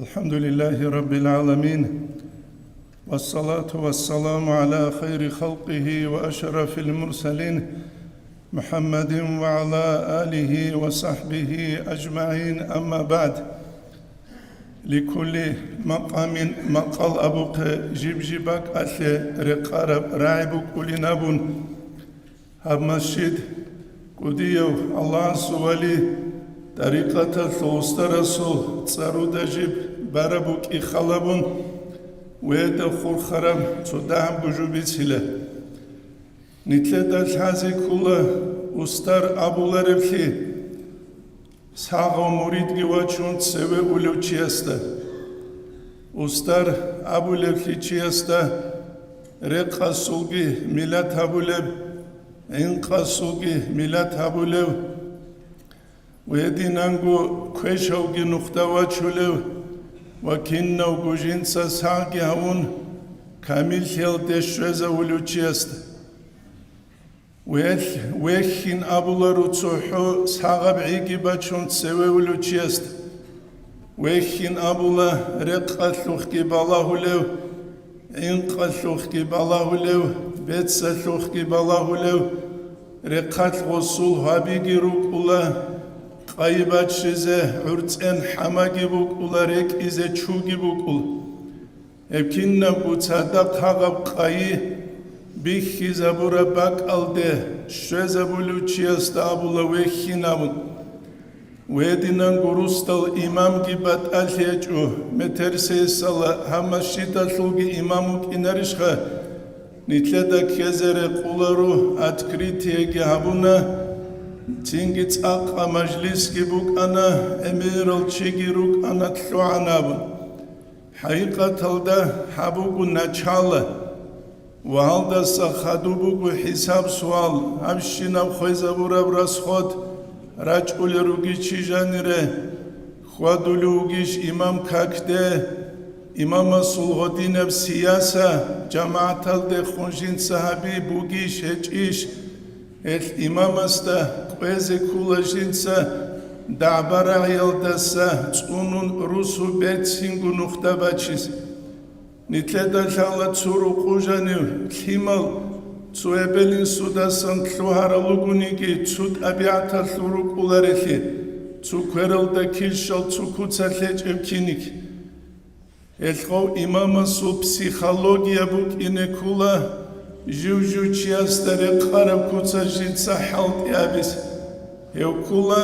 الحمد لله رب العالمين والصلاة والسلام على خير خلقه وأشرف المرسلين محمد وعلى آله وصحبه أجمعين. أما بعد، لكل مقام مقال أبوك جيبك أثي رقارب راعبك ولنابون هب مسجد قديو الله سوالي طريقة ثوسترسو تصارو جيب باربوك إخالبون ويدا خورخرم تدام بجوبيتيله نتلدا الحازي كله أستار أبو لربخي ساغو مريد جواچون تسوي ولو چيستا أستار أبو لربخي چيستا رقا سوغي ميلاد أبو لب إنقا سوغي ميلاد أبو لب ويدينانغو كوشوغي نقطة واچولو وكينو غوجينسا ساغي هون كامل خيل دشوزا ولو چيستا ويخين أبولارو تصوحو ساغب عيقي باتشون تسوي ولو تشيست ويخين أبولا رقا ثوخكي بالله لو إنقا ثوخكي بالله لو بيتسا ثوخكي بالله لو رقا الغصول هابيقي روك أولا قايبات شزه عرتين حماقي بوك أولا ريك إزي چوغي بوك أولا ابكينا بوتصادق هاغب قاي بيخي زبورا باك ألده شوزا بولو چيستا أبولا ويخينامون ويدينان غروستال إمام جيبات أليجو مترسي سالا هما شيطا ثلغي إماموك إنارشخا نتلدا كيزاري قولارو أتكريتيجي هابونا تينجيت أقا مجلسكي بوك أنا أميرال چيجيروك أنا تلوعنابون حقيقة تلدا حابوكو ناچالا وهذا سخدوبو حساب سوال همشينا خويزا بورا براسخوت راجعول روغي چيجانيره خودولوغيش امام كاكده امام سلغدين بسياسة جماعة الده خونجين صحابي بوغيش هجيش امام استا قويزي كولاجينسا دعبارا يلدسا تونون روسو بيتسينغو نختا باچيس نتلدا شالا تسورو قوجانيو تيمال تسويبلين سوداسان تلوهارا لغونيكي تسود أبيعتا تلوروك أولاريخي تسو كويرالدا كيلشال تسو كوتساليج ابكينيك الخو إماما سو بسيخالوجيا بوك إنكولا جوجو چياستاري قارب كوتساجين ساحالت يابس يوكولا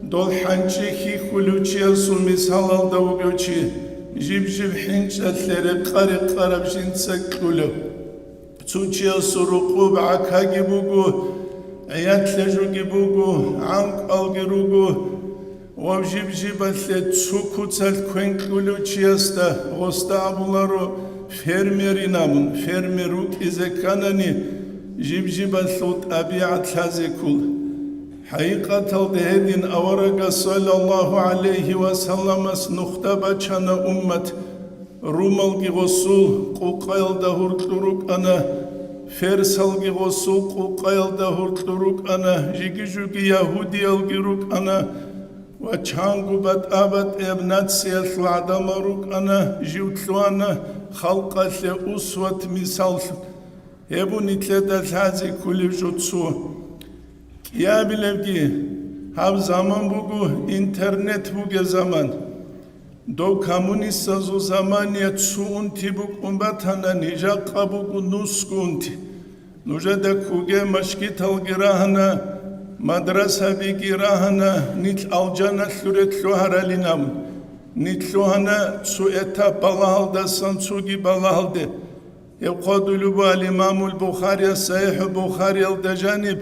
دول حانچي خي خلوچيا سو مسالال داوغوچي جيب حنش أثلري قارب جنسك كله تونشيا سروقو بعكاجي بوجو عيات لجوجي بوجو عنق الجروجو وجيب أثلت سوكو تال كوين كله تشيستا غستا أبولارو فيرميرينامون فيرميروك إذا كانني جيب أثلت أبيعت هذا كله حقيقة الدهدين أورق صلى الله عليه وسلم نختبة شنا أمة رومالغي غسول قوقايل دهور تلوروك أنا فرسالغي غسول قوقايل دهور تلوروك أنا جيجي يهودي الغيروك أنا وچانغو بات آبات ابنات سيال العدماروك أنا جيوتلو أنا خلقة أسوة مثال يبو نتلد الهازي كل جوتسو يا بلغي هاب زمان بوغو انترنت بوغ زمان دو كومونيست زو زمان يتسونتي بوغ امباتانا نيجا قبوغو نوسكونتي نوجا دا كوغي مشكي تلغراهنا مدرسة بيغراهنا نيت الجانا ثورت لوهرالينام نيت لوهنا تسو اتا بالهالدا سانسوغي بالهالدا يقودلو بالإمام البخاري صحيح البخاري الدجانب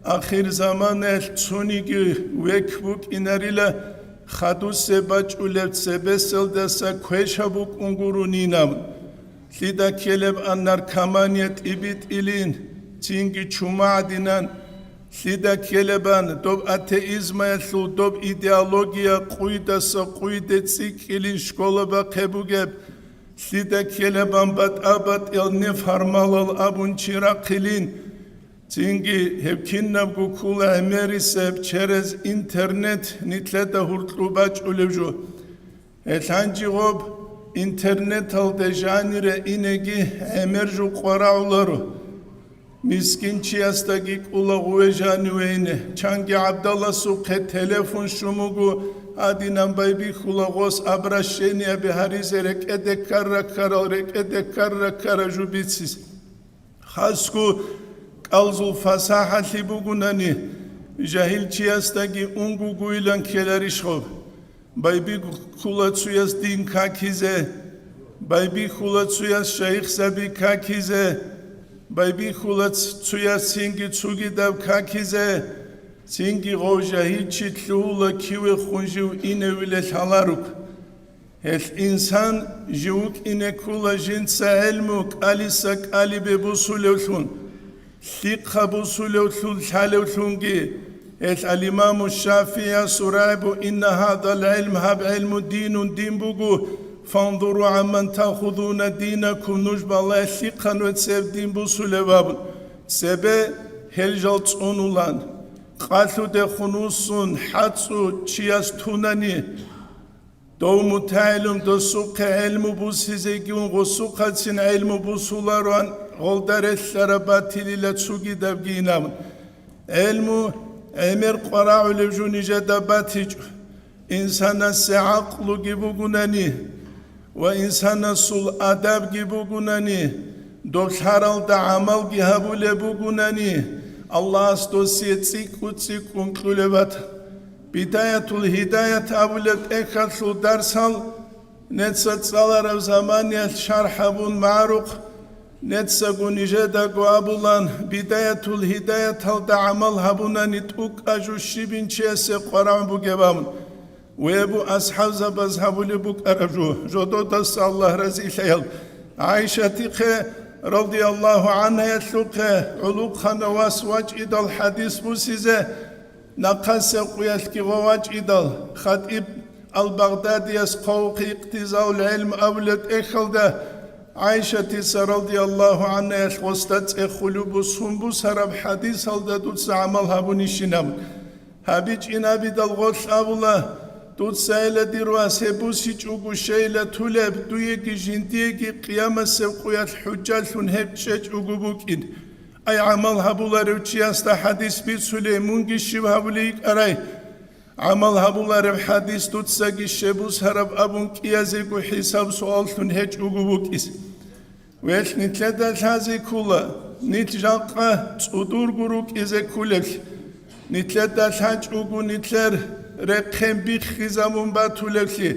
آخر زمان تونيجي ويكبوك إناريلا خدو سباج ولفت سبسل دسا كويشا بوك انغورونينام لدا كيلب أنار كمانيت إبيت إلين تينجي چوما دينان لدا كيلبان دوب أتئيزم يثلو دوب إيديالوجيا قويدا سا قويدا تسيك إلين شكولبا قبوغب لدا كيلبان بات أبات إلنف هرمالال أبون چيراق إلين Цинги хевкиннав гукула эмерисеп через интернет нитлета хуртлубач улевжу. ეთანჯი ღობ ინტერნეტალ დეჟანირე ინეგი ემერჟუ ყორაულარო მისკინჩიასტაგი ყულა ღუეჟანი ვეინე ჩანგი აბდალასუ ყე ტელეფონ შუმუგუ ადინამ ბაიბი ხულაღოს აბრაშენია ბეჰარიზერე კედე კარაკარა რეკედე კარაკარა ჟუბიცის ხასკუ კალზულ ფასაჰალი ბუგუნანი ჟაჰილჩიასტაგი უნგუ გუილან ქელარიშხობ ბაიბი ხულაცუიას დინ ქაქიზე ბაიბი ხულაცუიას შეიხ საბი ქაქიზე ბაიბი ხულაცუიას სინგი ცუგი და ქაქიზე სინგი ღოჟაჰილჩი თლულა ქივე ხუნჟუ ინევილე თალარუკ ელ ინსან ჟუკ ინე ქულა ჟინცა ელმუ კალისა კალიბე ბუსულევთუნ ლიყა ბუსულევთუნ თალევთუნგი ال الإمام الشافعي سرائب إن هذا العلم هب علم دين دين بقو فانظروا عمن تأخذون دينكم نجب الله ثقا وتسيب دين بسولباب سبه هلجلت أنولان قاتلو دخنوسون حدسو چياس توناني دوم تعلم دو سوق علم بوسيزيگون غسوقات سن علم بوسولاران غلدر الثرباتي لتسوغي دبگينام علم امر قراء لجوني جدباتج انسان السعقل جبوغناني وانسان السل ادب جبوغناني دوخارل دا عمل جهبو لبوغناني الله استوسيت سيكوتسيك ونقلبات بداية الهداية أولد إخاثو درسال نتسات صالر زمانية شرحبون معروق نتساقو نجادا قوابلان بداية الهداية هل عمل هبونا نتوك أجو الشبين چيسي قرآن بوغبامن ويبو أصحاب زباز هبو لبوك أرجو جدو دس الله رزي خيال عائشة تيخي رضي الله عنها يتلوك علوق خنواس واجئد الحديث بوسيزة نقاس قيالكي وواجئد خطيب البغدادي يسقوق اقتزاء العلم أولد إخلده عائشة رضي الله عنها وستت خلوب سنبو سرب حديث هلدت عملها بنشنام هبيج إنابي دلغوث أولا دوت سائلة ديروا سيبوسي جوغو شايلة تولب دويكي جنتيكي قيامة سيقويات حجال ثنهب شاج أغبوكين أي عملها بولا روچياستا حديث بيت سليمونجي شبها بليك أراي عملها بولا رب حديث دوت ساقي شبوس هرب أبون كيازيكو حساب سؤال ثنهج أغبوكيس ويش نتلدى الحازي كولا نتجاقا تصدور قروك إزي كولك نتلدى الحاج أغو نتلر رقم بيخ خزامون باتولك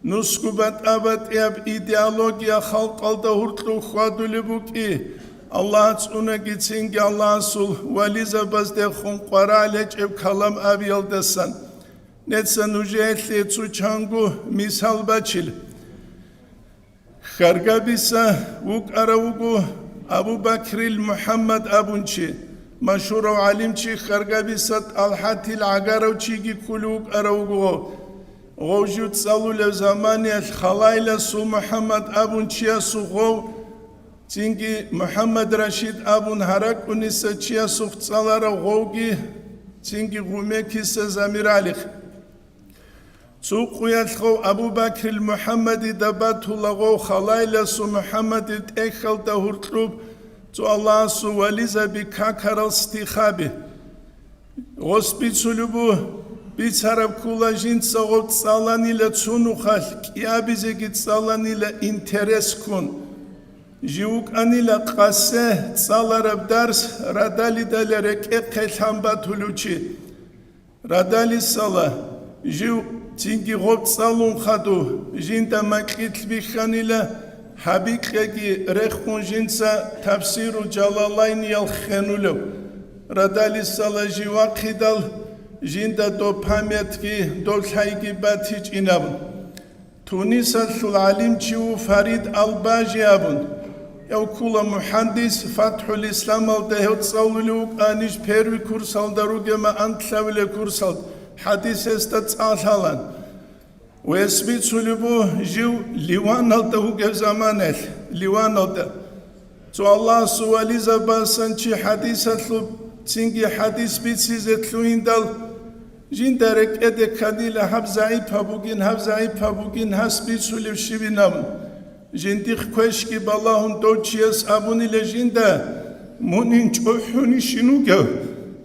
نسكو بات أبات إياب إيديالوجيا خلق الدهورتلو خوادو لبوكي الله تسونا جتسينجي الله سول وليزا بس دخون قرالج اب كلام أبيال دسان نتسان نجيت لتسو چانگو مثال بچيل خرگابيسا وك أراوغو أبو بكر المحمد أبونشي مشهور وعلمشي خرگابيسا الحاتي العقارو چيگي كلوك أراوغو غوجود صلو لزماني الخلايلة سو محمد أبونشي سو غو تينجي محمد رشيد أبون هرق ونسا چيا سوخت صالارا غوغي تينجي غوميكي سزامير عليخ سوق يدخو أبو بكر المحمد دباتو لغو خلايلة سو محمد تأخل دهورتلوب تو الله سو وليزا بكاكرال استخابي غصبي تسلوبو بيتسارب كولا جين سغوت صالاني لتسونو خال كيابي زيجي صالاني لإنترس كون جيوك أني لقاسة صالرب درس ردالي دالرك إقل باتولوشي ردالي صالة جيو تينجي غوب صالون خدو جين مكيت بيخاني لا حبيك يجي ريخون جنسا تفسير جلالين يالخنولو ردالي صالة جيواق خدال جين دو باميتكي دول حيجي باتيج إنابن تونس العليم تشيو فريد الباجي أبن يو كولا مهندس فتح الإسلام الدهو تصولوك آنيش بيروي كورسال داروغي ما أنتلاولي كورسال حديث استتصالان ويسبيت سلبو جيو ليوان الدهوغي زمانه ليوان الده تو الله سوالي زباسان چي حديث اتلو تنجي حديث بيتسيز اتلو اندال جندرك إدك كديلا هبزعي بابوجين هسبي سولف شبينام جنديخ كوشكي بالله دوتشيس أبوني لجندا مونين جوحوني شنوجا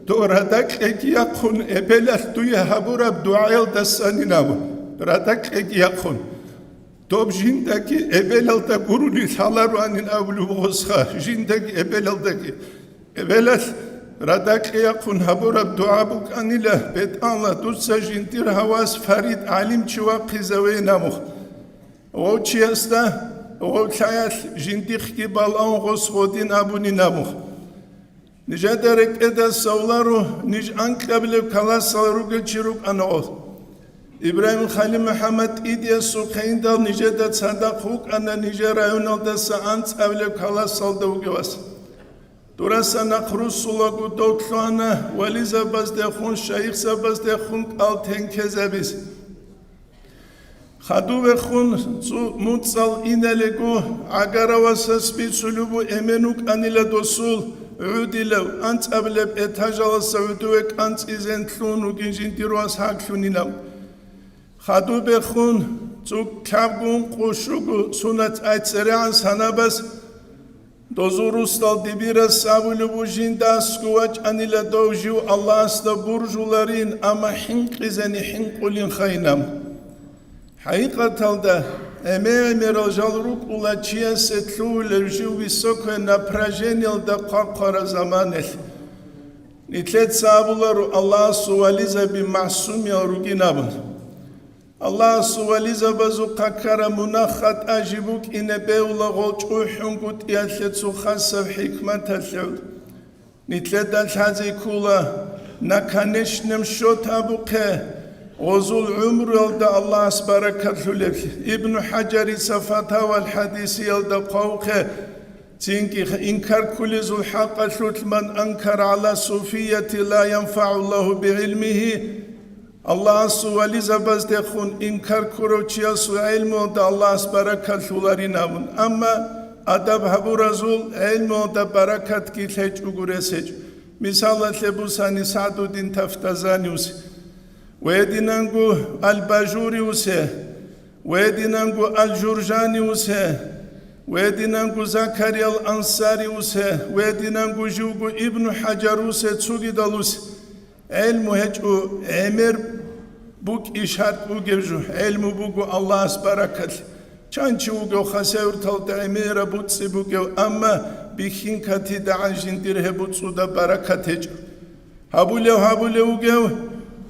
دوردك إجياقون إبلت دويا هبورا بدعايل دسانينام ردك إجياقون دوب جندكي إبلت غورولي ثالروانين أولو بغسخا جندكي إبلت إبلت ردك يقون هبورا بدعابك أنيلا بيت الله دوسا جنتير هواس فريد عليم شواقي زوي ناموخ ووچي استا ووچايات جنتيخ كي بالان غوص غودين أبوني ناموخ نجا درك إدا سولارو نج أنك قبل كلاس سالروغل چروك أنوغ إبراهيم خليل محمد إيديا سوخين دال نجا دا صدقوك أنا نجا رايونال دا سانت قبل كلاس سالدوغي واس Durasana Krusulagu Dotlana, Waliza Bazdehun, Shaykh Sabazdehun, Altenkezabis. Haduvehun, Mutsal Inelego, Agaravasas Bitsulubu, Emenuk Anila Dosul, Udilev, Ant Ableb Etajala Savuduek, Ant Izentlun, Ginjintiruas Hakuninam. Haduvehun, Zuk Kabgun, Koshugu, Sunat Aitzerean Sanabas. Dozurustal dibiras savulu jinda skuach anila doju Allah sta burjularin ama hinqizani hinqulin khaynam haqiqatalda emeral jalruk ulachia setlu levju visoko na prajenil da qara zamanel nitlet savularu Allah suwaliza bi masum yaruginabun Allah suwaliza bazu qakara munakhat ajibuk inebeula golchuhungut yatletsu khasab hikmat alud nitlet alhazi kula nakaneshnem shotabuke ozul umr yolda Allah barakatul ibn Hajar safata wal hadis yolda qawqe tinki inkar kulizul haqq man ankar ala sufiyati la yanfa'u Allah bi'ilmihi Allah suwaliza bazdehun inkar kurochia su ilmu da Allah barakatularinavun amma adab haburazul ilmu da barakat ki lech uguresech misalat lebusani Sa'duddin Taftazanius wedinangu al-Bajurius wedinangu al-Jurjanius wedinangu Zakaria al-Ansarius wedinangu Jugu ibn Hajarus tsugidalus ilmu hechu emir buk işaret bu gevju ilmu bugu Allah's barakat çançı ugo khaseur talta emira butsi bugev amma bihin kati da jindir hebutsu da barakat hechu habule ugev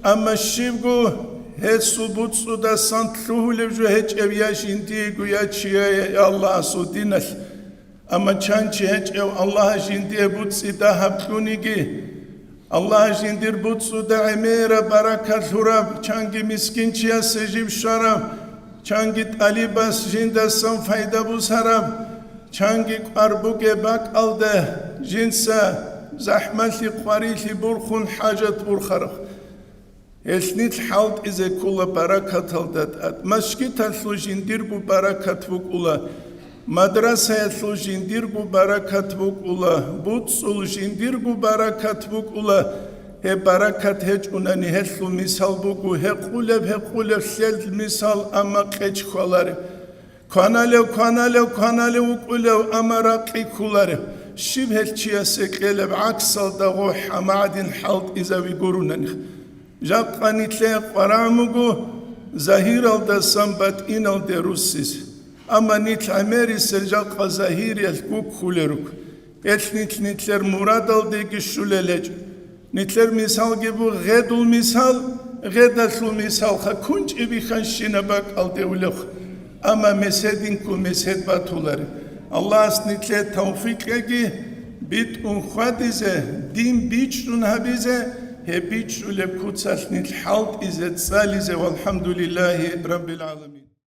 amma shivgu hesu butsu da santluhu levju hech evya jindi guya chiye Allah su dinal amma çançı hech ev Allah jindi butsi da haplunigi Allah jindir butsu da emira barakat hurab çangi miskinçiya sejib şarab çangit alibas jindasan fayda bu sarab çangi qarbuge bak alde jinsa zahmati qarili burkhun hajat burkharq esnit halt ize kula barakat aldat maskit aslu jindir bu barakat vukula madrasa aslu jindir bu barakat vukula butsul jindir bu barakat vukula he barakat hech unani heslu misal bugu he qulev sel misal ama qech kholare kanale uqulev amaraqi kulare shib helchiya sekeleb aksal da go hamadin halt izavi gurunan jaqanitle qaramugu zahir al da sambat inal de russis ama nit ameri seljaqa zahir el kukuleruk etnitler murad al de gishulelej nitler misal gibi gedasul misal hakunç ibi khanşina bak al de uluk ama mesedin ku mesed batuları Allah nitle tevfik egi bit un khadize din biçrun habize he biçrule kutsal nit halt izet salize velhamdülillahi rabbil alamin